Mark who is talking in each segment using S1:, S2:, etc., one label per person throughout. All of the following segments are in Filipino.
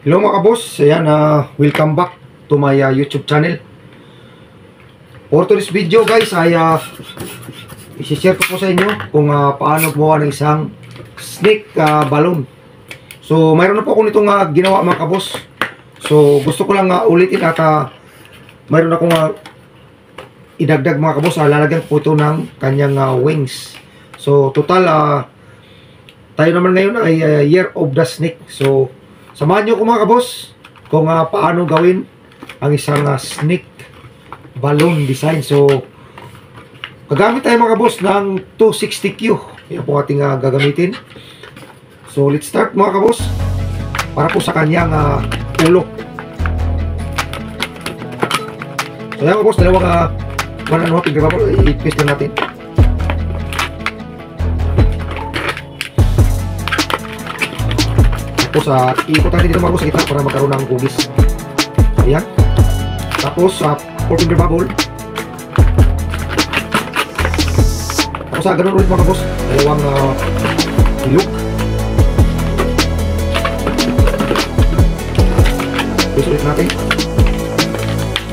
S1: Hello mga kabos, ayan, welcome back to my YouTube channel. For today's video guys ay isi-share ko po sa inyo kung paano gumawa ng isang snake balloon. So mayroon na po ako nitong ginawa mga kabos. So gusto ko lang ulitin at mayroon akong idagdag mga kabos. Lalagyan po ito ng kanyang wings. So total tayo naman ngayon ay Year of the Snake. So samahan nyo ko mga kabos kung paano gawin ang isang snake balloon design. So gagamit tayo mga kabos ng 260Q. Yan po ating gagamitin. So let's start mga kabos para po sa kanyang ulo. So yan mga kabos, dalawang i-twist na natin. Tapos iikot natin dito mga kabos sa gitna para magkaroon ng hugis. Ayan. Tapos 4 finger bubble. Tapos ganun ulit mga kabos, dalawang ilok. Twist ulit natin.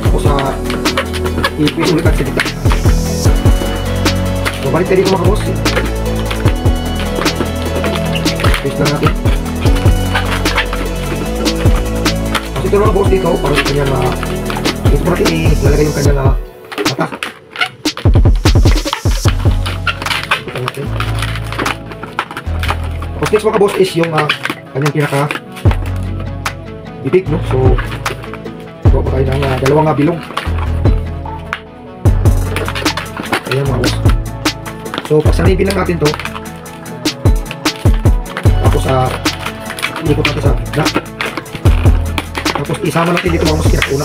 S1: Tapos i-twist ulit natin sa gitna. So balik tayo dito mga kabos. Twist na natin. Ito mga boss dito, para sa kanyang ito po natin ilalagay yung kanyang mata. Ito natin. Tapos next mga boss is yung kanyang pinaka bibig, no? So ito po tayo ng dalawang bilong. Ayan mga boss. So pagsanibin lang natin to. Tapos iikot natin sa gitna. Tapos isama natin dito mga mas pinakuna.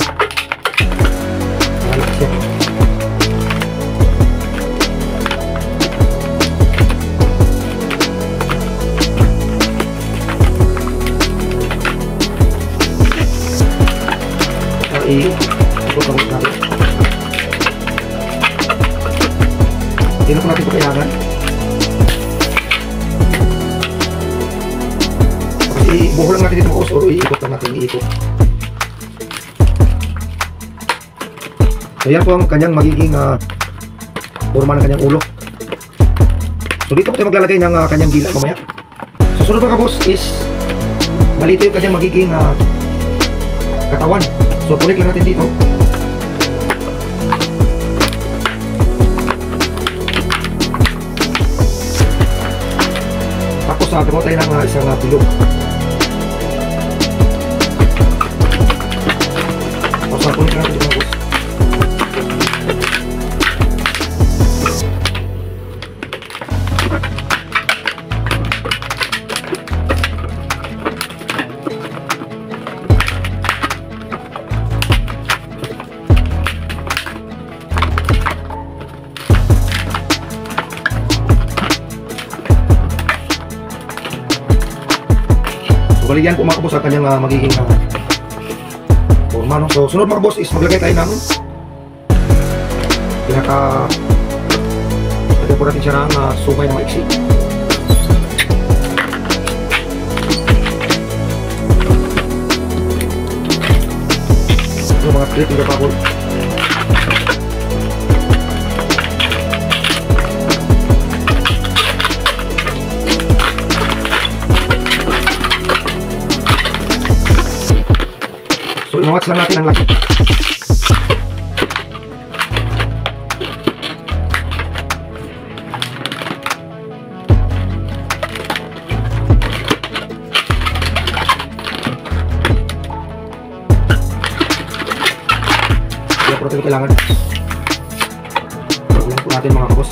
S1: Malaki siya. I-ikot natin. Dito ko natin ito kailangan. Ibuhol lang natin dito mga kabos o iikot lang natin, iikot. So yan po ang kanyang magiging forma ng kanyang ulo. So dito po tayo maglalagay ng kanyang dila mamaya. So sunod mga kabos is malito yung kanyang magiging katawan. So pulik lang natin dito. Tapos gagawa tayo ng isang bilog. Tapos pulik lang natin dito mga kabos. So baligyan po mga kabos ang kanyang magiging forma, no? So sunod mga kabos is maglagay tayo ng lagyan po natin siya ng sumay na maiksi. So mga plate ng kapabol. So inawats lang natin ang laki. Kaya po natin kailangan. Paglang po natin mga kabos.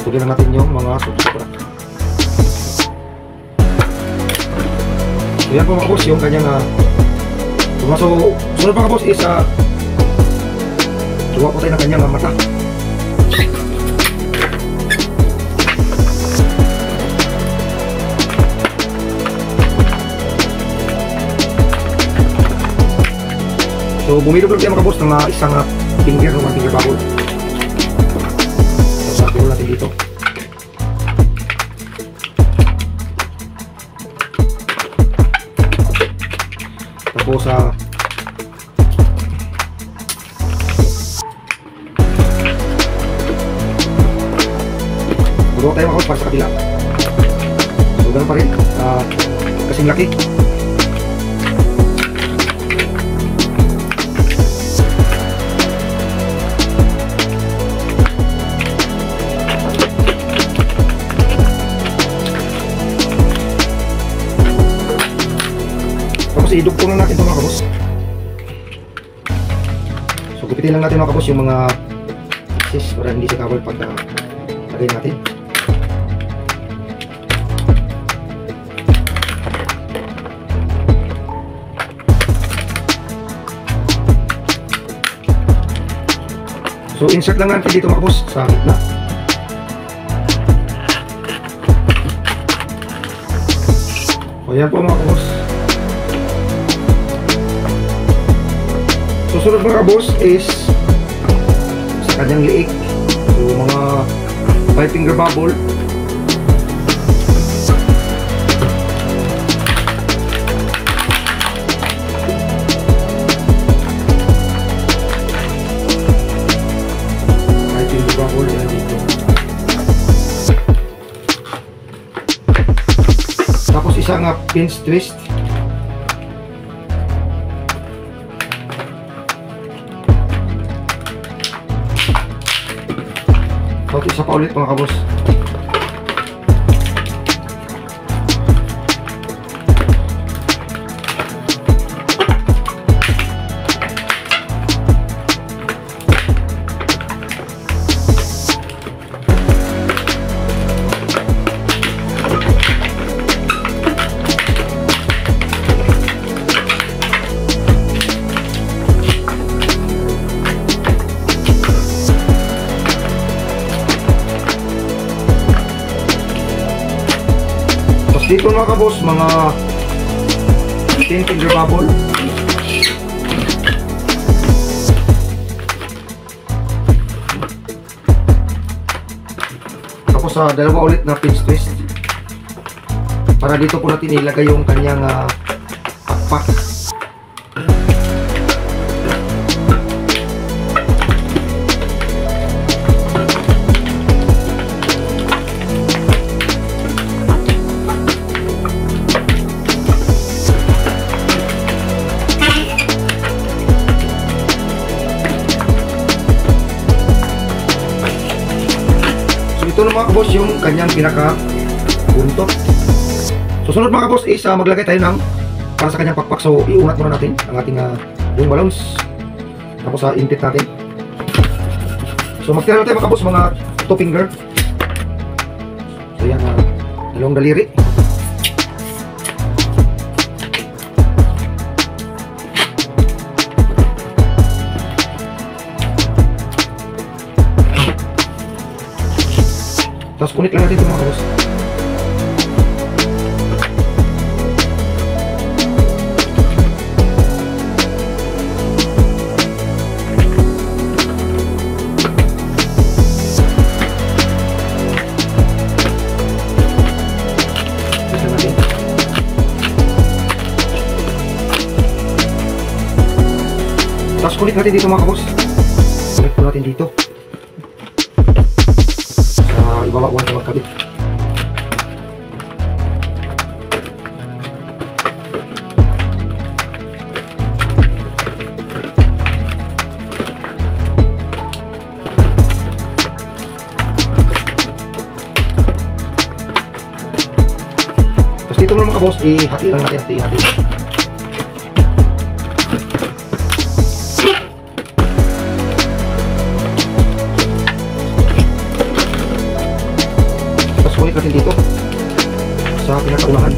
S1: Tugin na natin yung mga subscriber. So yan po mga kabos yung kanyang so sunod mga kabos is gawa po tayo ng kanyang mata. So bumilog lang tayo mga kabos ng isang finger, ng finger bubble. So sabi ko natin dito. Tapos magawa tayo mga kabos para sa kabila. So ganun pa rin, kasing laki. Idugtong lang natin ito mga kabos. So gupitin lang natin mga kabos yung mga pieces para hindi siya kawal pag lagay natin. So insert lang natin dito mga kabos sa gitna. So yan po mga kabos. Susunod mga kabos is sa kanyang liig. So mga 5 finger bubble. Yan dito. Tapos isang pinch twist. Tapos isa pa ulit mga kabos. Dito mga kabos, mga 10 finger bubble. Tapos dalawa ulit na pinch twist. Para dito po natin ilagay yung kanyang pakpak. Ito na mga kabos yung kanyang pinaka buntot. Susunod mga kabos is maglagay tayo ng para sa kanyang pakpak. So iunat muna natin ang ating yung balloons. Tapos intit natin. So magtira natin mga kabos mga 2 finger. So yan, dalawang daliri. Tapos kunit lang natin ito mga kabos. Tapos kunit natin dito mga kabos. Kunit po natin dito. Ibaba ko sa magkabit. Tapos dito mga boss, ihati lang natin, hati-hati. Kulit natin dito sa pinakaunahan.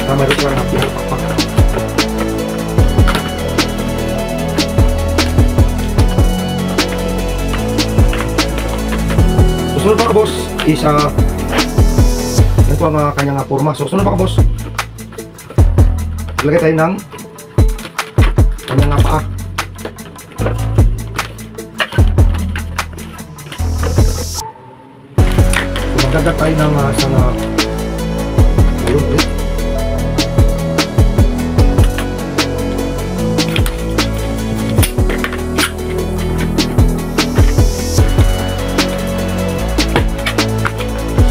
S1: Tama rin parang pinakapakpak. Susunod mga boss is ito ang kanyang forma. So susunod mga boss, lagay tayo ng kanyang paa. Magdagdag tayo ng isang balon ulit.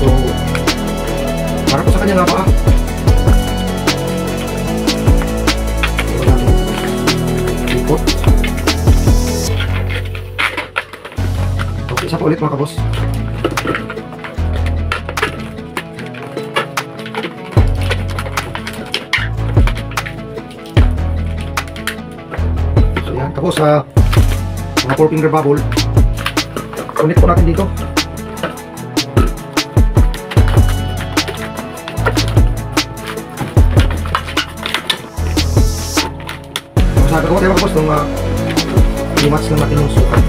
S1: So, para po sa kanya nga paa. Ikot. Okay, isa pa ulit mga kaboss. Tapos mga 4 finger bubble, ulit po natin dito. So, gagawa tayo mga boss nung i-match lang natin yung sukat.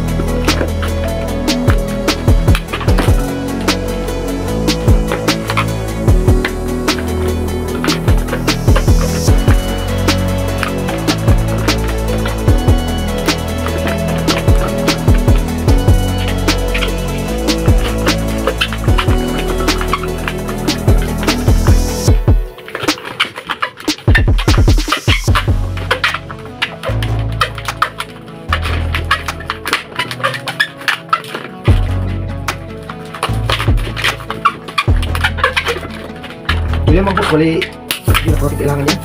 S1: So yan mga boss, wali hindi na po natin kailangan yan.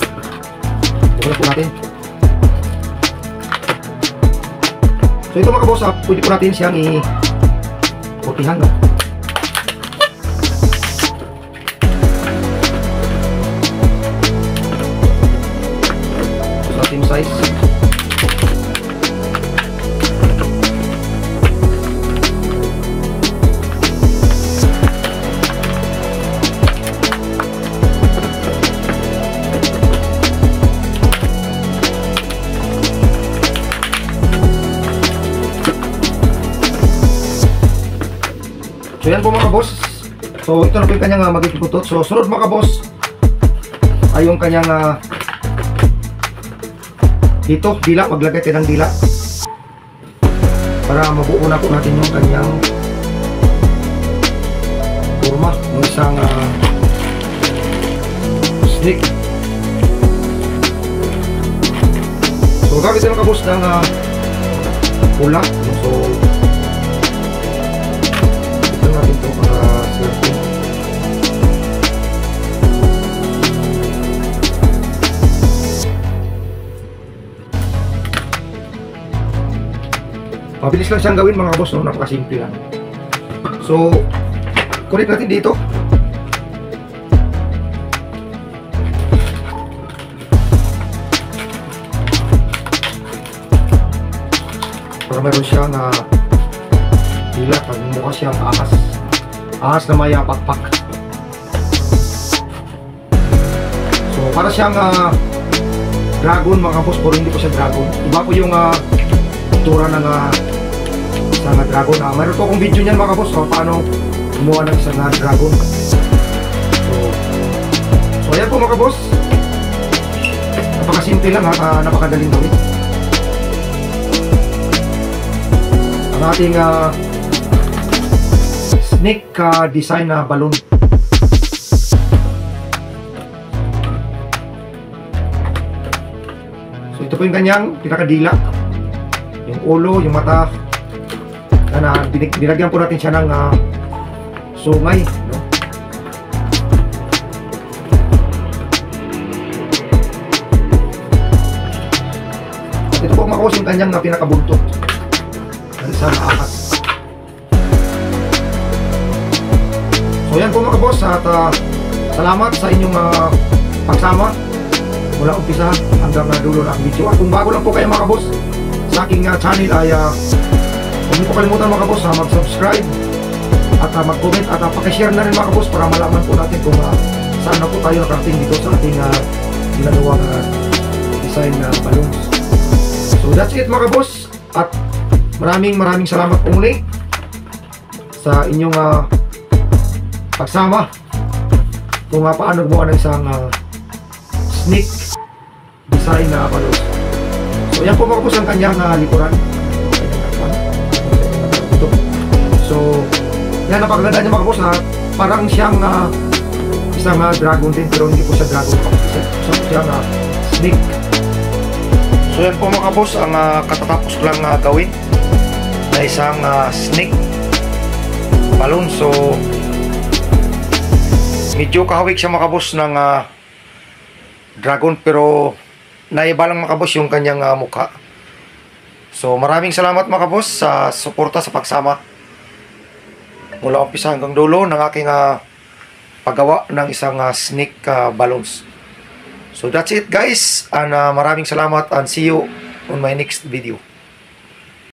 S1: Bukan na po natin. So ito mga boss, pwede po natin siyang i-kortihan, no? So sa ating size, so yan po mga boss. So ito na po yung kanyang magiging putot. So sunod mga boss ay yung kanyang dito, dila. Maglagay tayo ng dila para mabuo na po natin yung kanyang forma ng isang snake. So gamit tayo mga boss ng pula. So natin ito para swerte. Mabilis lang siyang gawin mga boss, no? Napakasimple lang. So connect natin dito. Para meron siyang dilat, mukha siyang ahas na may pakpak. So para siyang dragon mga boss, pero hindi po siya dragon. Iba po yung itsura ng isang dragon. Mayroon po akong video niyan mga boss, paano gumawa ng isang dragon. So ayan po mga boss, napakasimple lang, napakadaling gawin. Ang ating snake design na balloon. So ito po yung kanyang pinakadila, yung ulo, yung mata, na binagyan po natin siya ng sungay, no? At ito po mga boss yung kanyang pinakabuntot ng isang ahas. So yan po mga boss, at salamat sa inyong pagsama mula umpisa hanggang dulo ng video. At kung bago lang po kayo mga boss sa aking channel ay huwag niyo po kalimutan mga boss mag-subscribe at mag-comment at pakishare na rin mga boss para malaman po natin kung saan na po tayo nakarating dito sa ating ginagawang design na balloons. So that's it mga boss, at maraming salamat po muli sa inyong pagsama kung paano gumawa ng isang snake design na balloons. So yan po mga boss ang kanyang likuran. So yan, napakaganda niya mga boss, parang siyang ng dragon din, pero hindi po siya dragon po. Isa po siya snake. So yan po mga boss, ang katatapos ko lang gawin na isang snake balloon. So medyo kahawig siya mga boss ng dragon, pero naiba lang mga boss yung kanyang mukha. So maraming salamat mga boss sa suporta, sa pagsama mula umpisa hanggang dulo ng aking paggawa ng isang snake balloons. So that's it guys, and maraming salamat, and see you on my next video.